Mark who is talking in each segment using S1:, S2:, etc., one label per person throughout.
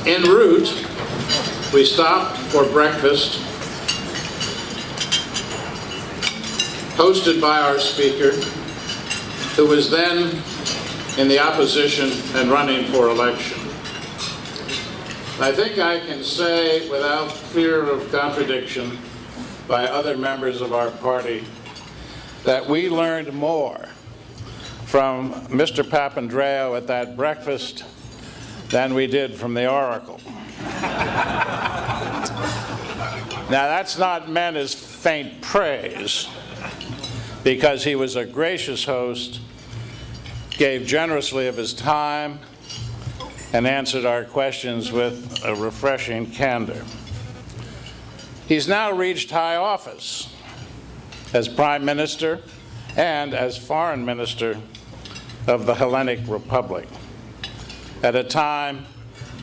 S1: En route, we stopped for breakfast, hosted by our speaker, who was then in the opposition and running for election. I think I can say, without fear of contradiction by other members of our party, that we learned more from Mr. Papandreou at that breakfast than we did from the Oracle. Now, that's not meant as faint praise, because he was a gracious host, gave generously of his time, and answered our questions with a refreshing candor. He's now reached high office as Prime Minister and as Foreign Minister of the Hellenic Republic at a time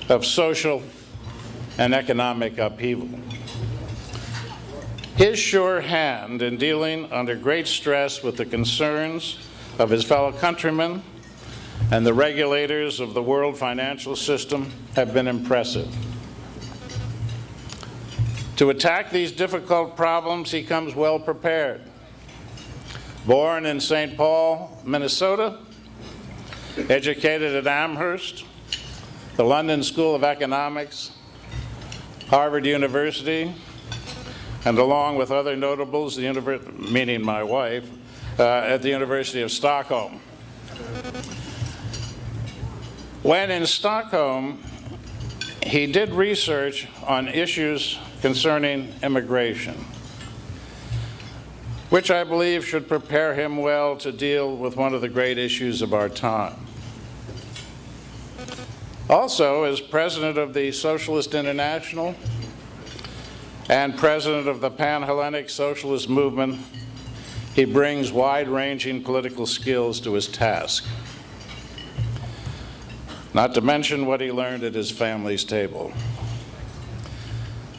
S1: of social and economic upheaval. His sure hand in dealing under great stress with the concerns of his fellow countrymen and the regulators of the world financial system have been impressive. To attack these difficult problems, he comes well prepared. Born in St. Paul, Minnesota, educated at Amherst, the London School of Economics, Harvard University, and along with other notables, meaning my wife, at the University of Stockholm. When in Stockholm, he did research on issues concerning immigration, which I believe should prepare him well to deal with one of the great issues of our time. Also, as president of the Socialist International and president of the Pan-Hellenic Socialist Movement, he brings wide-ranging political skills to his task, not to mention what he learned at his family's table.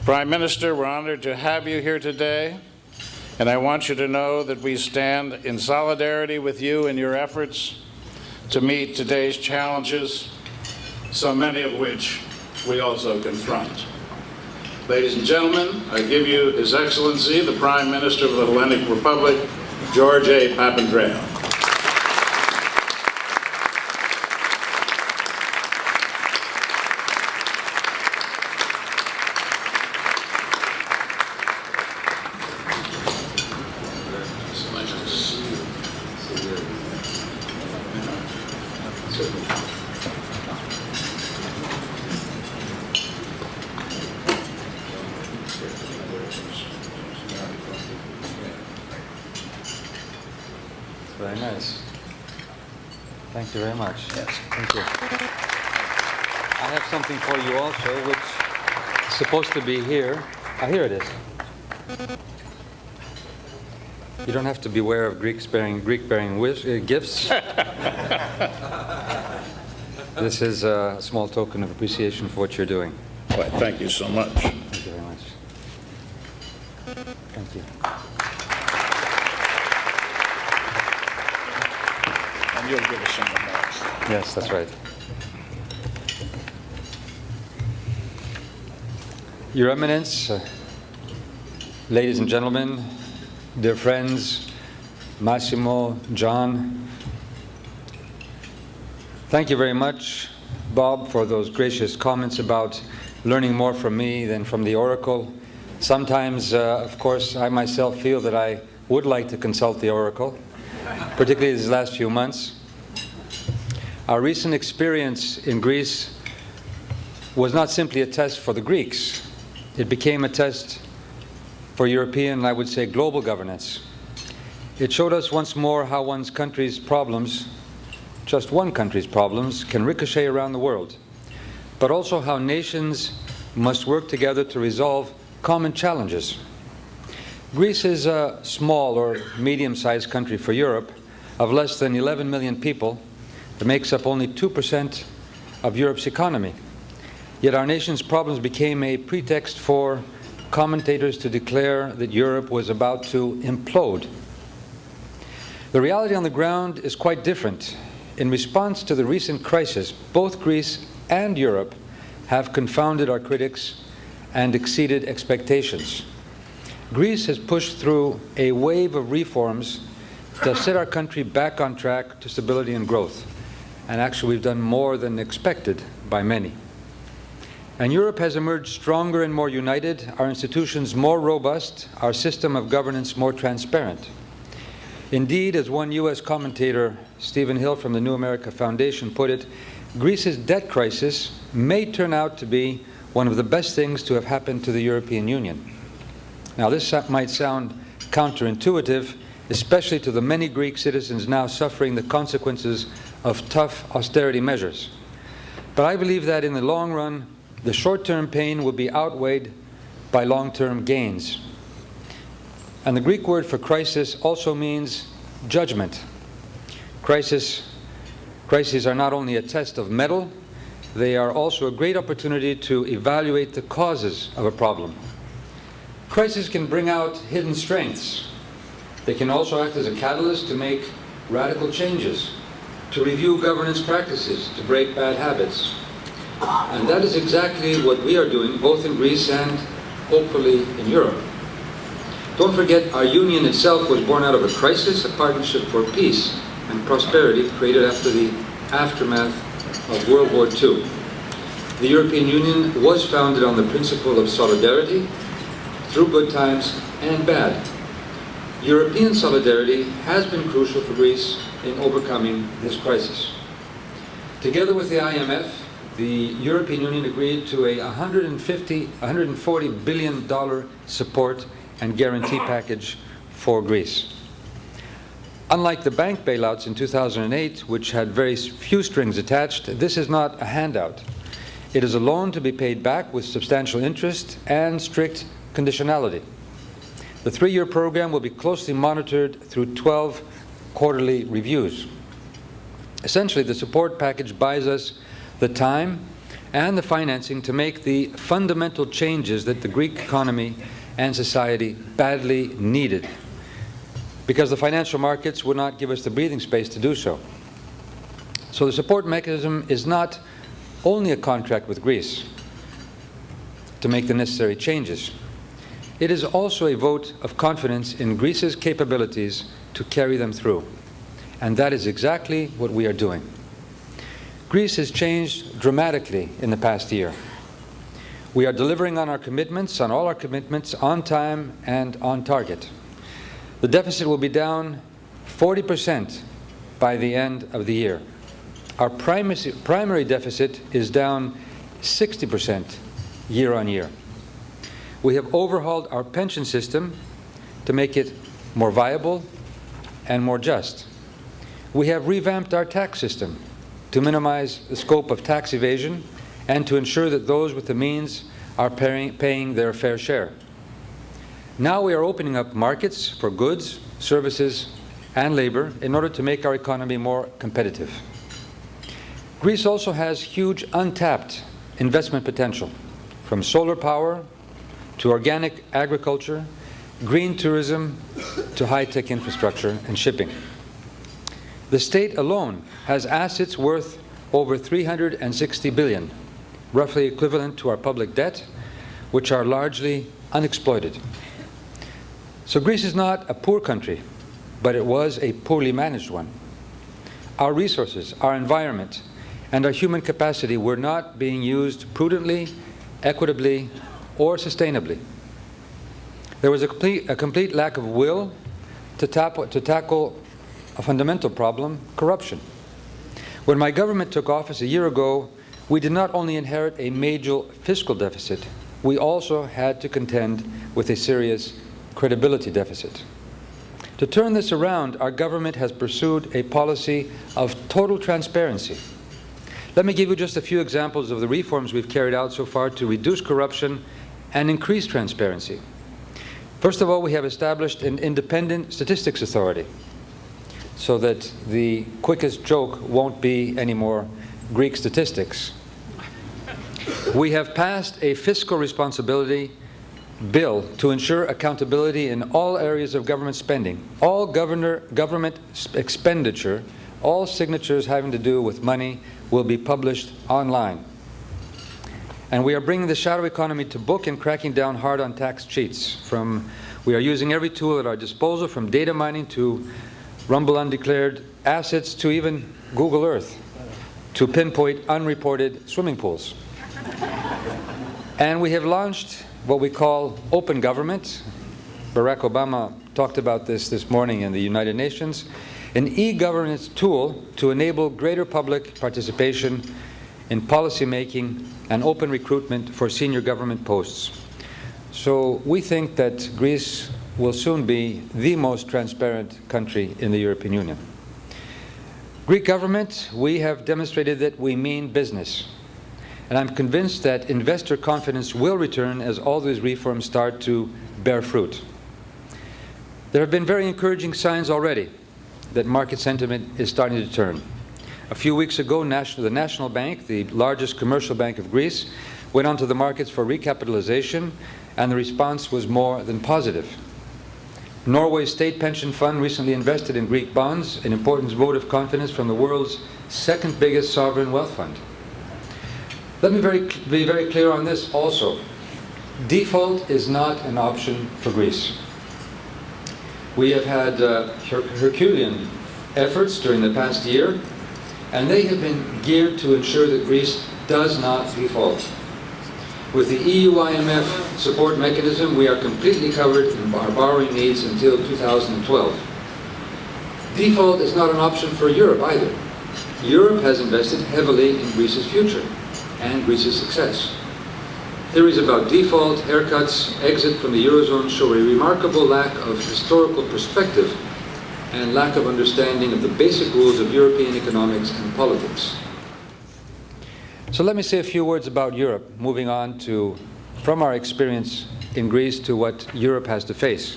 S1: Prime Minister, we're honored to have you here today, and I want you to know that we stand in solidarity with you in your efforts to meet today's challenges, so many of which we also confront. Ladies and gentlemen, I give you His Excellency, the Prime Minister of the Hellenic Republic, George A. Papandreou.
S2: Very nice. Thank you very much.
S1: Yes.
S2: Thank you. I have something for you also, which is supposed to be here. Ah, here it is. You don't have to beware of Greek-bearing gifts. This is a small token of appreciation for what you're doing.
S1: Well, thank you so much.
S2: Thank you very much. Thank you.
S1: And you'll give us some remarks.
S2: Yes, that's right. Your Eminence, ladies and gentlemen, dear friends, Massimo, John, thank you very much, Bob, for those gracious comments about learning more from me than from the Oracle. Sometimes, of course, I myself feel that I would like to consult the Oracle, particularly these last few months. Our recent experience in Greece was not simply a test for the Greeks. It became a test for European, and I would say global governance. It showed us once more how one's country's problems, just one country's problems, can ricochet around the world, but also how nations must work together to resolve common challenges. Greece is a small or medium-sized country for Europe of less than 11 million people that makes up only 2% of Europe's economy. Yet our nation's problems became a pretext for commentators to declare that Europe was about to implode. The reality on the ground is quite different. In response to the recent crisis, both Greece and Europe have confounded our critics and exceeded expectations. Greece has pushed through a wave of reforms to set our country back on track to stability and growth. And actually, we've done more than expected by many. And Europe has emerged stronger and more united, our institutions more robust, our system of governance more transparent. Indeed, as one U.S. commentator, Stephen Hill from the New America Foundation, put it, Greece's debt crisis may turn out to be one of the best things to have happened to the European Union. Now, this might sound counterintuitive, especially to the many Greek citizens now suffering the consequences of tough austerity measures. But I believe that in the long run, the short-term pain will be outweighed by long-term gains. And the Greek word for crisis also means judgment. Crises are not only a test of mettle, they are also a great opportunity to evaluate the causes of a problem. Crises can bring out hidden strengths. They can also act as a catalyst to make radical changes, to review governance practices, to break bad habits. And that is exactly what we are doing, both in Greece and, hopefully, in Europe. Don't forget, our union itself was born out of a crisis, a partnership for peace and prosperity created after the aftermath of World War II. The European Union was founded on the principle of solidarity through good times and bad. European solidarity has been crucial for Greece in overcoming this crisis. Together with the IMF, the European Union agreed to a $140 billion support and guarantee package for Greece. Unlike the bank bailouts in 2008, which had very few strings attached, this is not a handout. It is a loan to be paid back with substantial interest and strict conditionality. The 3-year program will be closely monitored through 12 quarterly reviews. Essentially, the support package buys us the time and the financing to make the fundamental changes that the Greek economy and society badly needed, because the financial markets would not give us the breathing space to do so. So the support mechanism is not only a contract with Greece to make the necessary changes. It is also a vote of confidence in Greece's capabilities to carry them through. And that is exactly what we are doing. Greece has changed dramatically in the past year. We are delivering on our commitments, on all our commitments, on time and on target. The deficit will be down 40% by the end of the year. Our primary deficit is down 60% year on year. We have overhauled our pension system to make it more viable and more just. We have revamped our tax system to minimize the scope of tax evasion and to ensure that those with the means are paying their fair share. Now we are opening up markets for goods, services, and labor in order to make our economy more competitive. Greece also has huge untapped investment potential, from solar power to organic agriculture, green tourism to high-tech infrastructure and shipping. The state alone has assets worth over $360 billion, roughly equivalent to our public debt, which are largely unexploited. So Greece is not a poor country, but it was a poorly managed one. Our resources, our environment, and our human capacity were not being used prudently, equitably, or sustainably. There was a complete lack of will to tackle a fundamental problem, corruption. When my government took office a year ago, we did not only inherit a major fiscal deficit, we also had to contend with a serious credibility deficit. To turn this around, our government has pursued a policy of total transparency. Let me give you just a few examples of the reforms we've carried out so far to reduce corruption and increase transparency. First of all, we have established an independent statistics authority so that the quickest joke won't be anymore Greek statistics. We have passed a fiscal responsibility bill to ensure accountability in all areas of government spending. All government expenditure, all signatures having to do with money will be published online. And we are bringing the shadow economy to book and cracking down hard on tax cheats. We are using every tool at our disposal, from data mining to rumble undeclared assets to even Google Earth, to pinpoint unreported swimming pools. And we have launched what we call open government. Barack Obama talked about this morning in the United Nations, an e-governance tool to enable greater public participation in policy making and open recruitment for senior government posts. So we think that Greece will soon be the most transparent country in the European Union. Greek government, we have demonstrated that we mean business. And I'm convinced that investor confidence will return as all these reforms start to bear fruit. There have been very encouraging signs already that market sentiment is starting to turn. A few weeks ago, the National Bank, the largest commercial bank of Greece, went onto the markets for recapitalization, and the response was more than positive. Norway's state pension fund recently invested in Greek bonds, an important vote of confidence from the world's second biggest sovereign wealth fund. Let me be very clear on this also. Default is not an option for Greece. We have had Herculean efforts during the past year, and they have been geared to ensure that Greece does not default. With the EU-IMF support mechanism, we are completely covered in our borrowing needs until 2012. Default is not an option for Europe either. Europe has invested heavily in Greece's future and Greece's success. Theories about default, haircuts, exit from the Eurozone show a remarkable lack of historical perspective and lack of understanding of the basic rules of European economics and politics. So let me say a few words about Europe, moving on from our experience in Greece to what Europe has to face.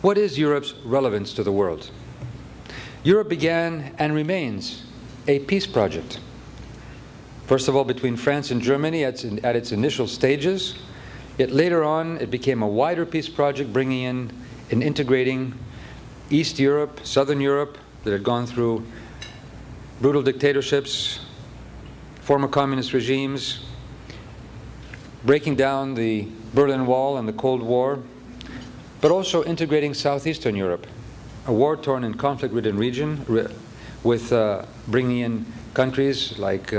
S2: What is Europe's relevance to the world? Europe began and remains a peace project. First of all, between France and Germany at its initial stages. Yet later on, it became a wider peace project, bringing in and integrating East Europe, Southern Europe, that had gone through brutal dictatorships, former communist regimes, breaking down the Berlin Wall and the Cold War, but also integrating Southeastern Europe, a war-torn and conflict-ridden region, with bringing in countries like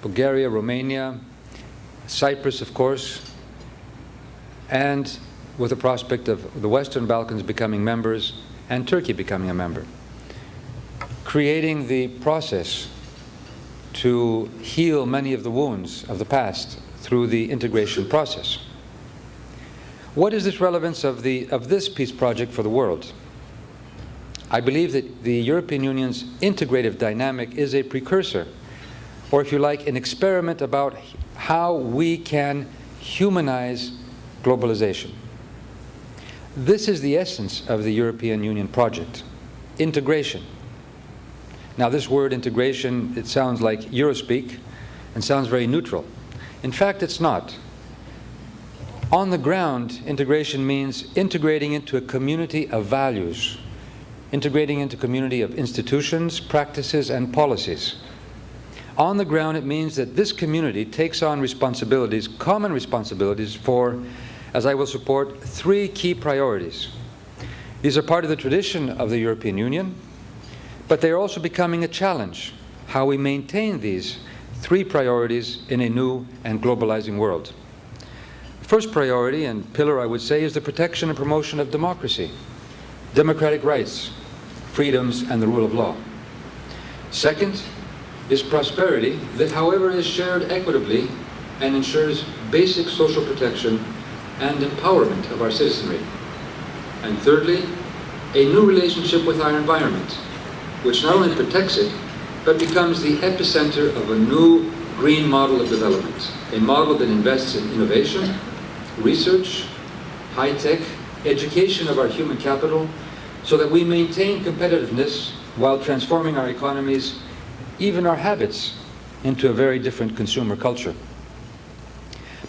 S2: Bulgaria, Romania, Cyprus, of course, and with the prospect of the Western Balkans becoming members and Turkey becoming a member, creating the process to heal many of the wounds of the past through the integration process. What is this relevance of this peace project for the world? I believe that the European Union's integrative dynamic is a precursor, or if you like, an experiment about how we can humanize globalization. This is the essence of the European Union project, integration. Now, this word integration, it sounds like Eurospeak and sounds very neutral. In fact, it's not. On the ground, integration means integrating into a community of values, integrating into a community of institutions, practices, and policies. On the ground, it means that this community takes on responsibilities, common responsibilities for, as I will support, 3 key priorities. These are part of the tradition of the European Union, but they are also becoming a challenge, how we maintain these 3 priorities in a new and globalizing world. First priority and pillar, I would say, is the protection and promotion of democracy, democratic rights, freedoms, and the rule of law. Second is prosperity that, however, is shared equitably and ensures basic social protection and empowerment of our citizenry. And thirdly, a new relationship with our environment, which not only protects it, but becomes the epicenter of a new green model of development, a model that invests in innovation, research, high-tech, education of our human capital, so that we maintain competitiveness while transforming our economies, even our habits, into a very different consumer culture.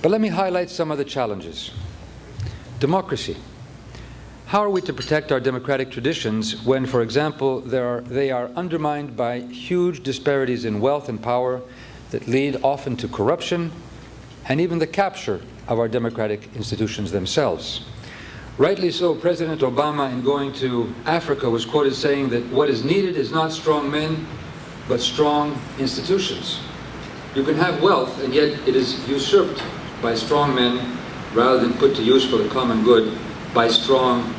S2: But let me highlight some of the challenges. Democracy. How are we to protect our democratic traditions when, for example, they are undermined by huge disparities in wealth and power, that lead often to corruption and even the capture of our democratic institutions themselves. Rightly so, President Obama, in going to Africa, was quoted saying that what is needed is not strong men, but strong institutions. You can have wealth, and yet it is usurped by strong men rather than put to use for the common good by strong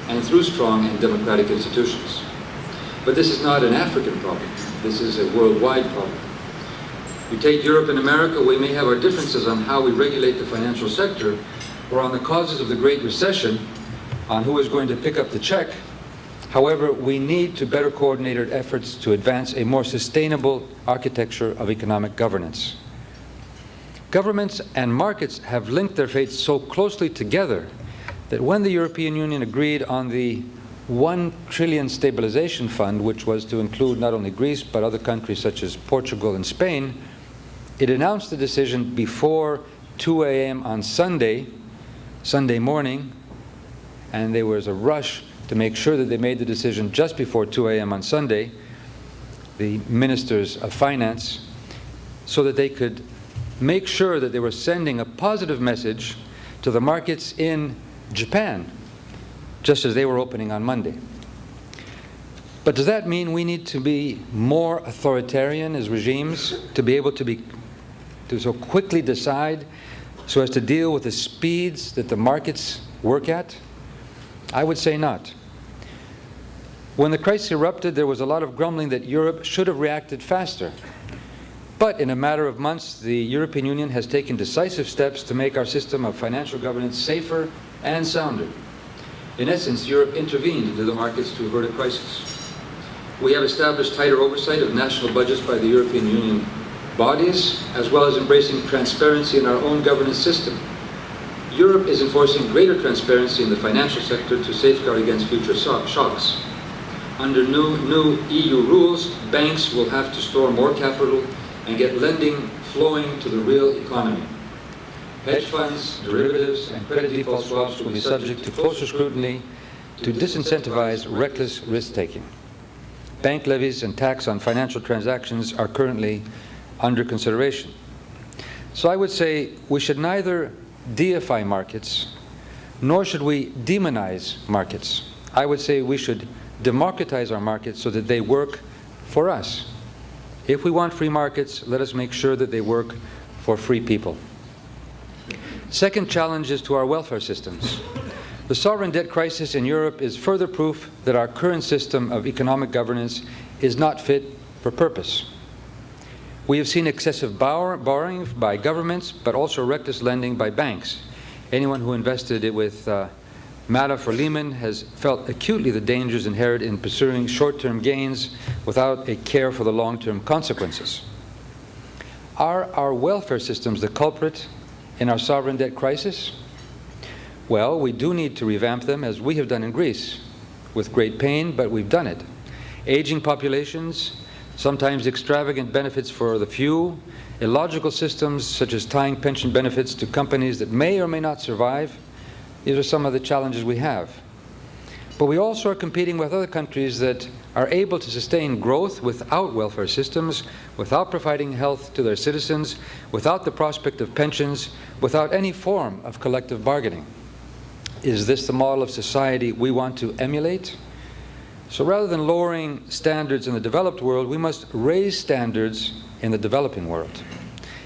S2: and through strong and democratic institutions. But this is not an African problem. This is a worldwide problem. You take Europe and America, we may have our differences on how we regulate the financial sector or on the causes of the Great Recession, on who is going to pick up the check. However, we need to better coordinate our efforts to advance a more sustainable architecture of economic governance. Governments and markets have linked their fates so closely together that when the European Union agreed on the 1 trillion stabilization fund, which was to include not only Greece but other countries such as Portugal and Spain, it announced the decision before 2 a.m. on Sunday morning, and there was a rush to make sure that they made the decision just before 2 a.m. on Sunday, the ministers of finance, so that they could make sure that they were sending a positive message to the markets in Japan, just as they were opening on Monday. But does that mean we need to be more authoritarian as regimes to be able to so quickly decide so as to deal with the speeds that the markets work at? I would say not. When the crisis erupted, there was a lot of grumbling that Europe should have reacted faster. But in a matter of months, the European Union has taken decisive steps to make our system of financial governance safer and sounder. In essence, Europe intervened into the markets to avert a crisis. We have established tighter oversight of national budgets by the European Union bodies, as well as embracing transparency in our own governance system. Europe is enforcing greater transparency in the financial sector to safeguard against future shocks. Under new EU rules, banks will have to store more capital and get lending flowing to the real economy. Hedge funds, derivatives, and credit default swaps will be subject to closer scrutiny to disincentivize reckless risk-taking. Bank levies and tax on financial transactions are currently under consideration. So I would say we should neither deify markets, nor should we demonize markets. I would say we should democratize our markets so that they work for us. If we want free markets, let us make sure that they work for free people. Second challenge is to our welfare systems. The sovereign debt crisis in Europe is further proof that our current system of economic governance is not fit for purpose. We have seen excessive borrowing by governments, but also reckless lending by banks. Anyone who invested with Madoff or Lehman has felt acutely the dangers inherent in pursuing short-term gains without a care for the long-term consequences. Are our welfare systems the culprit in our sovereign debt crisis? Well, we do need to revamp them, as we have done in Greece, with great pain, but we've done it. Aging populations, sometimes extravagant benefits for the few, illogical systems such as tying pension benefits to companies that may or may not survive. These are some of the challenges we have. But we also are competing with other countries that are able to sustain growth without welfare systems, without providing health to their citizens, without the prospect of pensions, without any form of collective bargaining. Is this the model of society we want to emulate? So rather than lowering standards in the developed world, we must raise standards in the developing world.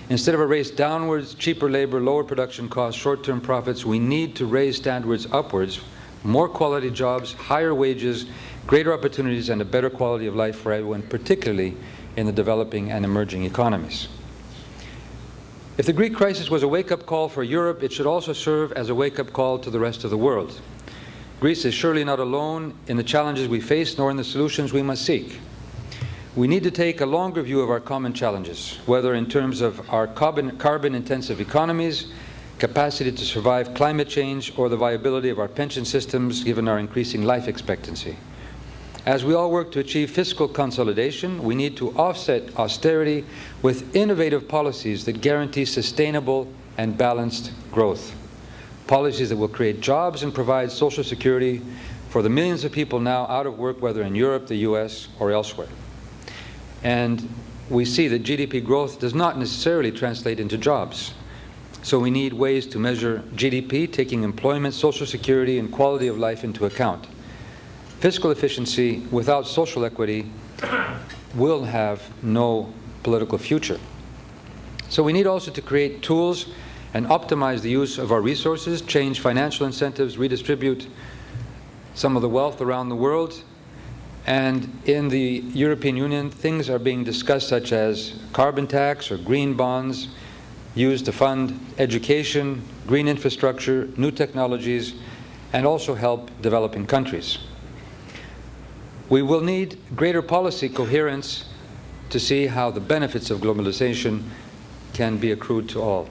S2: Instead of a race downwards, cheaper labor, lower production costs, short-term profits, we need to raise standards upwards, more quality jobs, higher wages, greater opportunities, and a better quality of life for everyone, particularly in the developing and emerging economies. If the Greek crisis was a wake-up call for Europe, it should also serve as a wake-up call to the rest of the world. Greece is surely not alone in the challenges we face, nor in the solutions we must seek. We need to take a longer view of our common challenges, whether in terms of our carbon-intensive economies, capacity to survive climate change, or the viability of our pension systems given our increasing life expectancy. As we all work to achieve fiscal consolidation, we need to offset austerity with innovative policies that guarantee sustainable and balanced growth. Policies that will create jobs and provide social security for the millions of people now out of work, whether in Europe, the US, or elsewhere. And we see that GDP growth does not necessarily translate into jobs. So we need ways to measure GDP, taking employment, social security, and quality of life into account. Fiscal efficiency without social equity will have no political future. So we need also to create tools and optimize the use of our resources, change financial incentives, redistribute some of the wealth around the world. And in the European Union, things are being discussed such as carbon tax or green bonds used to fund education, green infrastructure, new technologies, and also help developing countries. We will need greater policy coherence to see how the benefits of globalization can be accrued to all.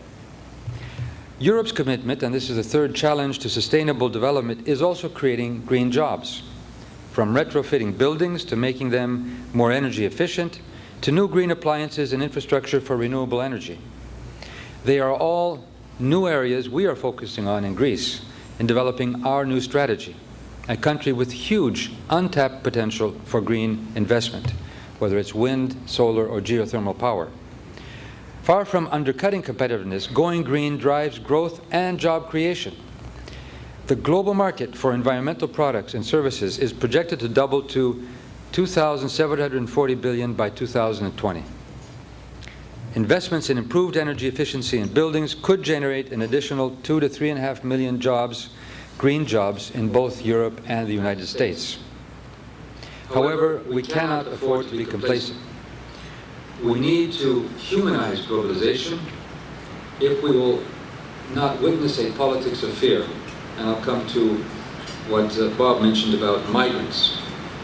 S2: Europe's commitment, and this is the third challenge to sustainable development, is also creating green jobs. From retrofitting buildings to making them more energy efficient, to new green appliances and infrastructure for renewable energy. They are all new areas we are focusing on in Greece in developing our new strategy, a country with huge untapped potential for green investment, whether it's wind, solar, or geothermal power. Far from undercutting competitiveness, going green drives growth and job creation. The global market for environmental products and services is projected to double to $2,740 billion by 2020. Investments in improved energy efficiency in buildings could generate an additional 2 to 3.5 million jobs, green jobs, in both Europe and the United States. However, we cannot afford to be complacent. We need to humanize globalization if we will not witness a politics of fear. And I'll come to what Bob mentioned about migrants,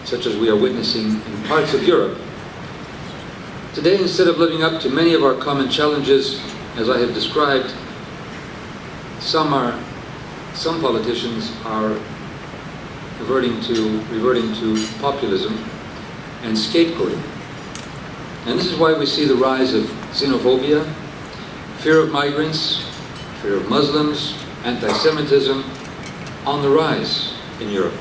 S2: such as we are witnessing in parts of Europe. Today, instead of living up to many of our common challenges, as I have described, some politicians are reverting to populism and scapegoating. And this is why we see the rise of xenophobia, fear of migrants, fear of Muslims, anti-Semitism on the rise in Europe.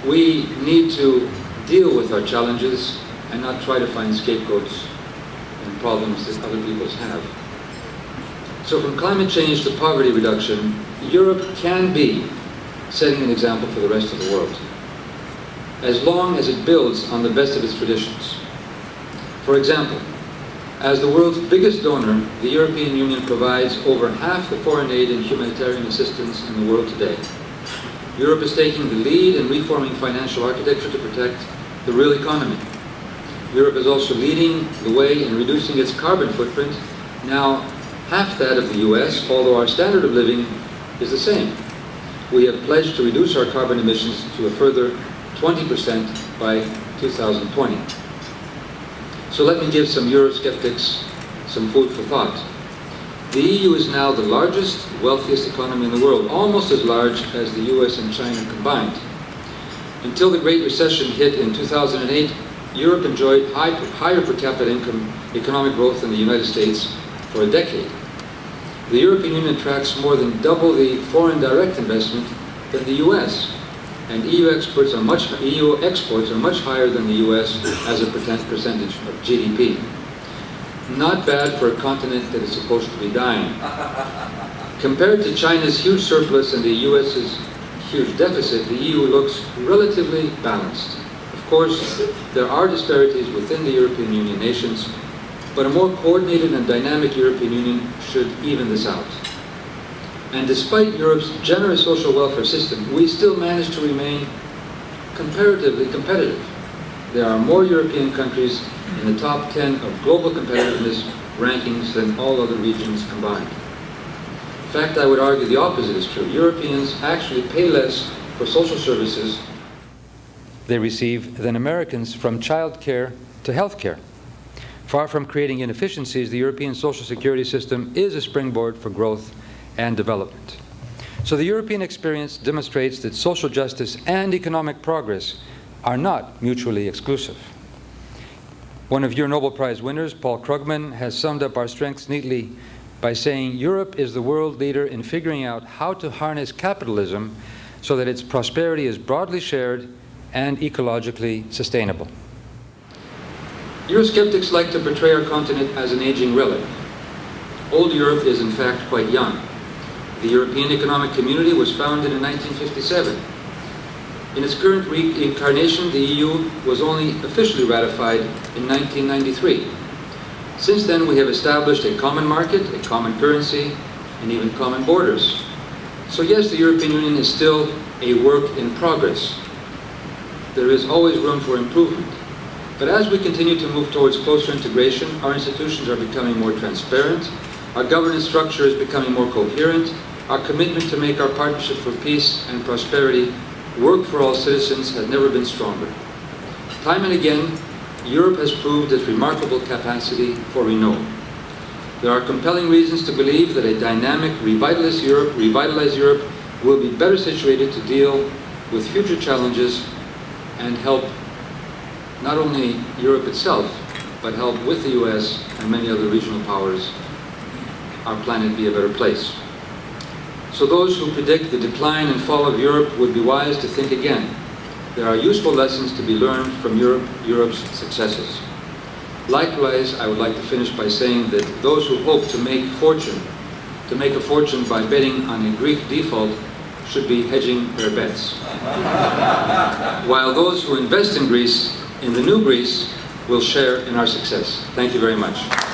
S2: We need to deal with our challenges and not try to find scapegoats and problems that other peoples have. So from climate change to poverty reduction, Europe can be setting an example for the rest of the world, as long as it builds on the best of its traditions. For example, as the world's biggest donor, the European Union provides over half the foreign aid and humanitarian assistance in the world today. Europe is taking the lead in reforming financial architecture to protect the real economy. Europe is also leading the way in reducing its carbon footprint, now half that of the US, although our standard of living is the same. We have pledged to reduce our carbon emissions to a further 20% by 2020. So let me give some Eurosceptics some food for thought. The EU is now the largest, wealthiest economy in the world, almost as large as the US and China combined. Until the Great Recession hit in 2008, Europe enjoyed higher per capita income economic growth than the United States for a decade. The European Union attracts more than double the foreign direct investment than the US, and EU exports are much higher than the US as a percentage of GDP. Not bad for a continent that is supposed to be dying. Compared to China's huge surplus and the US's huge deficit, the EU looks relatively balanced. Of course, there are disparities within the European Union nations, but a more coordinated and dynamic European Union should even this out. And despite Europe's generous social welfare system, we still manage to remain comparatively competitive. There are more European countries in the top 10 of global competitiveness rankings than all other regions combined. In fact, I would argue the opposite is true. Europeans actually pay less for social services they receive than Americans, from child care to health care. Far from creating inefficiencies, the European social security system is a springboard for growth and development. So the European experience demonstrates that social justice and economic progress are not mutually exclusive. One of your Nobel Prize winners, Paul Krugman, has summed up our strengths neatly by saying Europe is the world leader in figuring out how to harness capitalism so that its prosperity is broadly shared and ecologically sustainable. Eurosceptics like to portray our continent as an aging relic. Old Europe is in fact quite young. The European Economic Community was founded in 1957. In its current reincarnation, the EU was only officially ratified in 1993. Since then, we have established a common market, a common currency, and even common borders. So yes, the European Union is still a work in progress. There is always room for improvement. But as we continue to move towards closer integration, our institutions are becoming more transparent, our governance structure is becoming more coherent, our commitment to make our partnership for peace and prosperity work for all citizens has never been stronger. Time and again, Europe has proved its remarkable capacity for renewal. There are compelling reasons to believe that a dynamic, revitalized Europe will be better situated to deal with future challenges and help not only Europe itself, but help with the US and many other regional powers, our planet be a better place. So those who predict the decline and fall of Europe would be wise to think again. There are useful lessons to be learned from Europe's successes. Likewise, I would like to finish by saying that those who hope to make a fortune by betting on a Greek default should be hedging their bets. While those who invest in Greece, in the new Greece, will share in our success. Thank you very much.